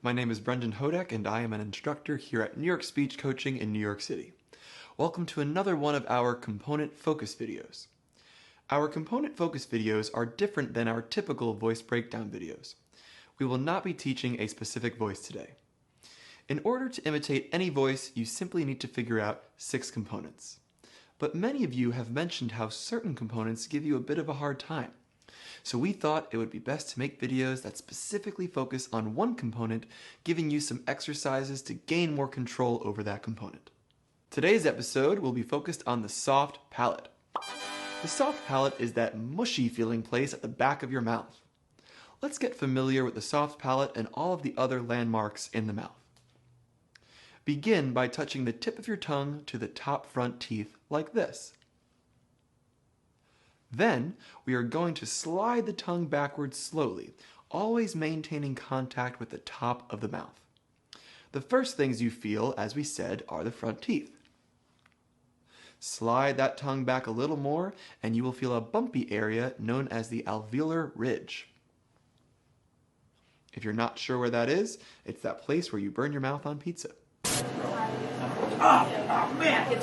My name is Brendan Hodek and I am an instructor here at New York Speech Coaching in New York City. Welcome to another one of our component focus videos. Our component focus videos are different than our typical voice breakdown videos. We will not be teaching a specific voice today. In order to imitate any voice, you simply need to figure out 6 components. But many of you have mentioned how certain components give you a bit of a hard time. So we thought it would be best to make videos that specifically focus on one component, giving you some exercises to gain more control over that component. Today's episode will be focused on the soft palate. The soft palate is that mushy feeling place at the back of your mouth. Let's get familiar with the soft palate and all of the other landmarks in the mouth. Begin by touching the tip of your tongue to the top front teeth like this. Then, we are going to slide the tongue backwards slowly, always maintaining contact with the top of the mouth. The first things you feel, as we said, are the front teeth. Slide that tongue back a little more, and you will feel a bumpy area known as the alveolar ridge. If you're not sure where that is, it's that place where you burn your mouth on pizza. Oh, man!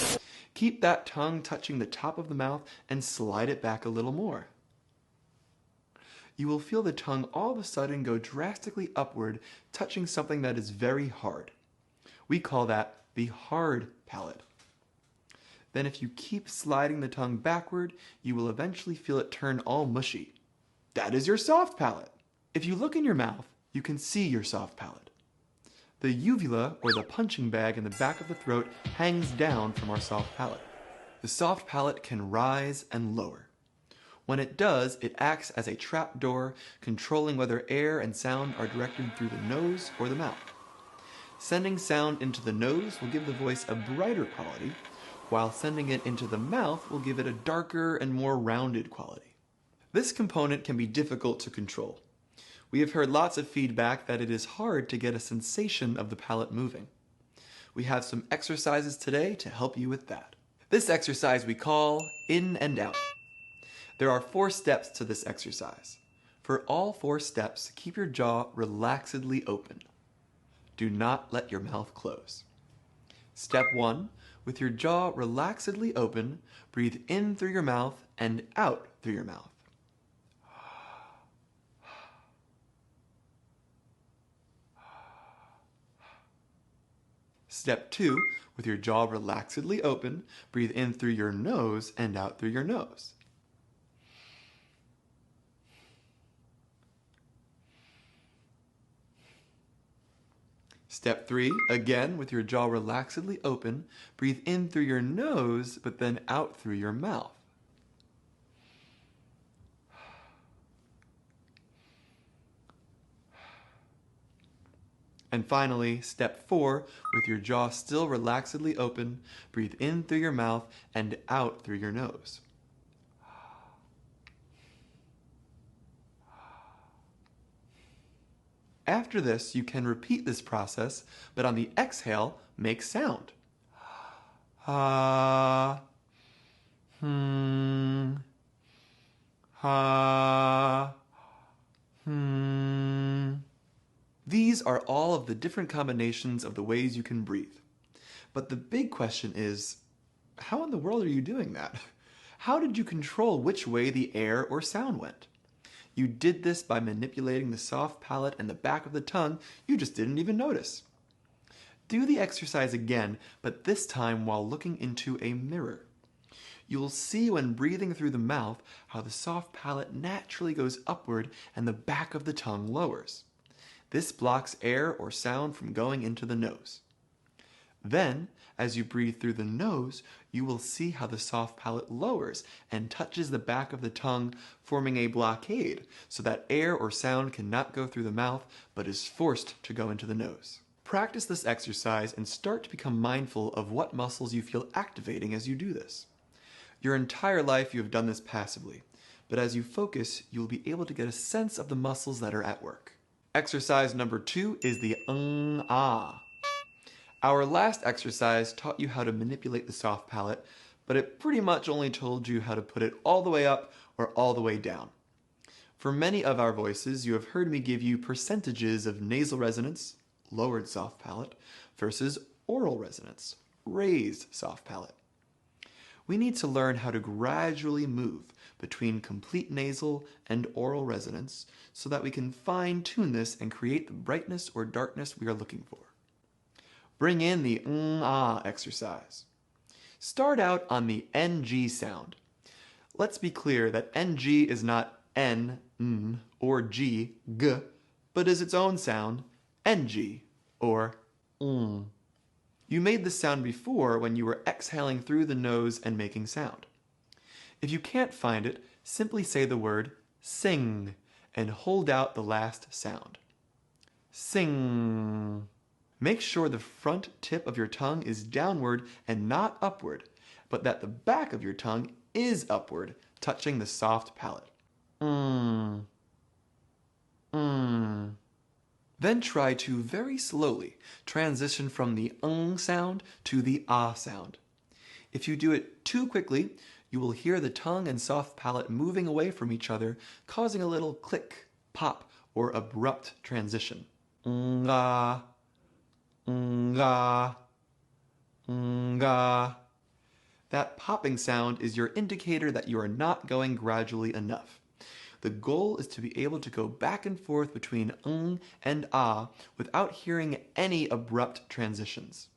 Keep that tongue touching the top of the mouth and slide it back a little more. You will feel the tongue all of a sudden go drastically upward, touching something that is very hard. We call that the hard palate. Then if you keep sliding the tongue backward, you will eventually feel it turn all mushy. That is your soft palate. If you look in your mouth, you can see your soft palate. The uvula, or the punching bag in the back of the throat, hangs down from our soft palate. The soft palate can rise and lower. When it does, it acts as a trap door, controlling whether air and sound are directed through the nose or the mouth. Sending sound into the nose will give the voice a brighter quality, while sending it into the mouth will give it a darker and more rounded quality. This component can be difficult to control. We have heard lots of feedback that it is hard to get a sensation of the palate moving. We have some exercises today to help you with that. This exercise we call in and out. There are 4 steps to this exercise. For all 4 steps, keep your jaw relaxedly open. Do not let your mouth close. Step 1, with your jaw relaxedly open, breathe in through your mouth and out through your mouth. Step 2, with your jaw relaxedly open, breathe in through your nose and out through your nose. Step 3, again with your jaw relaxedly open, breathe in through your nose, but then out through your mouth. And finally, step 4, with your jaw still relaxedly open, breathe in through your mouth and out through your nose. After this, you can repeat this process, but on the exhale, make sound. Ha, ha, These are all of the different combinations of the ways you can breathe. But the big question is, how in the world are you doing that? How did you control which way the air or sound went? You did this by manipulating the soft palate and the back of the tongue. You just didn't even notice. Do the exercise again, but this time while looking into a mirror. You will see when breathing through the mouth how the soft palate naturally goes upward and the back of the tongue lowers. This blocks air or sound from going into the nose. Then, as you breathe through the nose, you will see how the soft palate lowers and touches the back of the tongue, forming a blockade so that air or sound cannot go through the mouth but is forced to go into the nose. Practice this exercise and start to become mindful of what muscles you feel activating as you do this. Your entire life you have done this passively, but as you focus, you will be able to get a sense of the muscles that are at work. Exercise number 2 is the ah. Our last exercise taught you how to manipulate the soft palate, but it pretty much only told you how to put it all the way up or all the way down. For many of our voices, you have heard me give you percentages of nasal resonance, lowered soft palate, versus oral resonance, raised soft palate. We need to learn how to gradually move between complete nasal and oral resonance so that we can fine-tune this and create the brightness or darkness we are looking for. Bring in the ah exercise. Start out on the NG sound. Let's be clear that NG is not N, or G, G, but is its own sound, NG, or You made this sound before when you were exhaling through the nose and making sound. If you can't find it, simply say the word sing and hold out the last sound. Sing. Make sure the front tip of your tongue is downward and not upward, but that the back of your tongue is upward, touching the soft palate. Then try to very slowly transition from the sound to the ah sound. If you do it too quickly, you will hear the tongue and soft palate moving away from each other, causing a little click, pop, or abrupt transition. Nga, nga, nga. That popping sound is your indicator that you are not going gradually enough. The goal is to be able to go back and forth between and ah without hearing any abrupt transitions.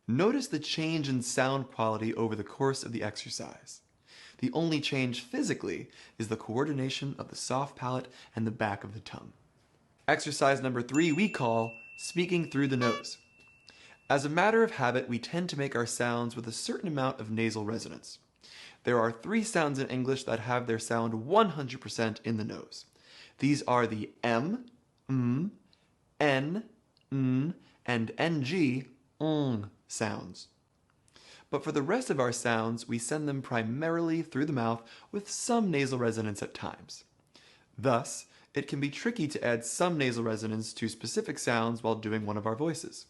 Notice the change in sound quality over the course of the exercise. The only change physically is the coordination of the soft palate and the back of the tongue. Exercise number 3 we call speaking through the nose. As a matter of habit, we tend to make our sounds with a certain amount of nasal resonance. There are 3 sounds in English that have their sound 100% in the nose. These are the M, N, and NG, sounds. But for the rest of our sounds, we send them primarily through the mouth with some nasal resonance at times. Thus, it can be tricky to add some nasal resonance to specific sounds while doing one of our voices.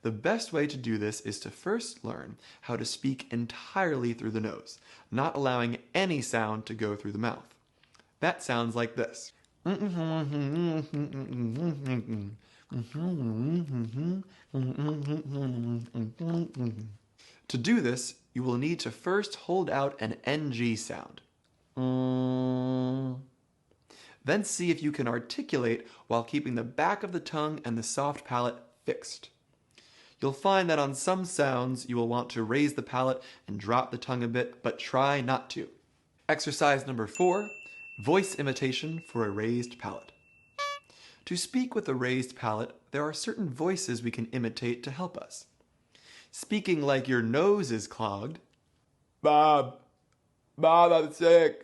The best way to do this is to first learn how to speak entirely through the nose, not allowing any sound to go through the mouth. That sounds like this. To do this, you will need to first hold out an NG sound. Then see if you can articulate while keeping the back of the tongue and the soft palate fixed. You'll find that on some sounds you will want to raise the palate and drop the tongue a bit, but try not to. Exercise number 4, voice imitation for a raised palate. To speak with a raised palate, there are certain voices we can imitate to help us. Speaking like your nose is clogged. Bob, I'm sick.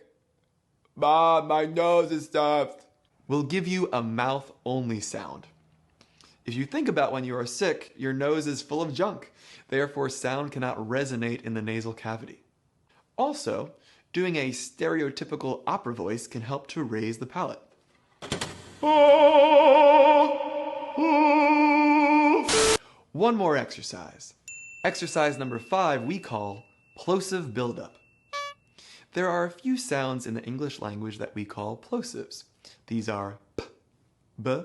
Bob, my nose is stuffed. Will give you a mouth-only sound. If you think about when you are sick, your nose is full of junk. Therefore, sound cannot resonate in the nasal cavity. Also, doing a stereotypical opera voice can help to raise the palate. One more exercise. Exercise number 5 we call plosive buildup. There are a few sounds in the English language that we call plosives. These are p, b,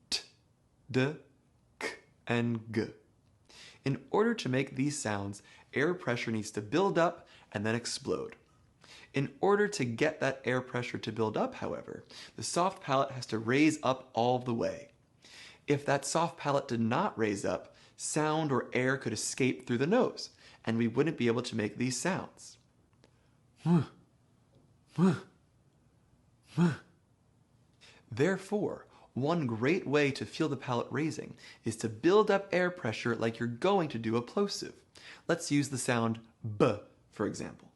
t, d, k, and g. In order to make these sounds, air pressure needs to build up and then explode. In order to get that air pressure to build up, however, the soft palate has to raise up all the way. If that soft palate did not raise up, sound or air could escape through the nose, and we wouldn't be able to make these sounds. Therefore, one great way to feel the palate raising is to build up air pressure like you're going to do a plosive. Let's use the sound b, for example.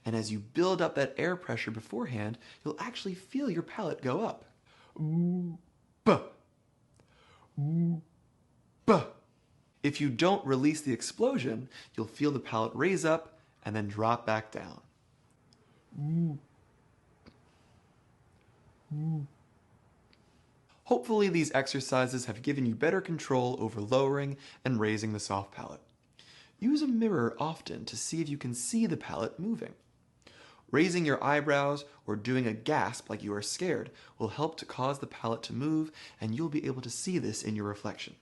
And as you build up that air pressure beforehand, you'll actually feel your palate go up. B. B. If you don't release the explosion, you'll feel the palate raise up and then drop back down. Hopefully these exercises have given you better control over lowering and raising the soft palate. Use a mirror often to see if you can see the palate moving. Raising your eyebrows or doing a gasp like you are scared will help to cause the palate to move, and you'll be able to see this in your reflection.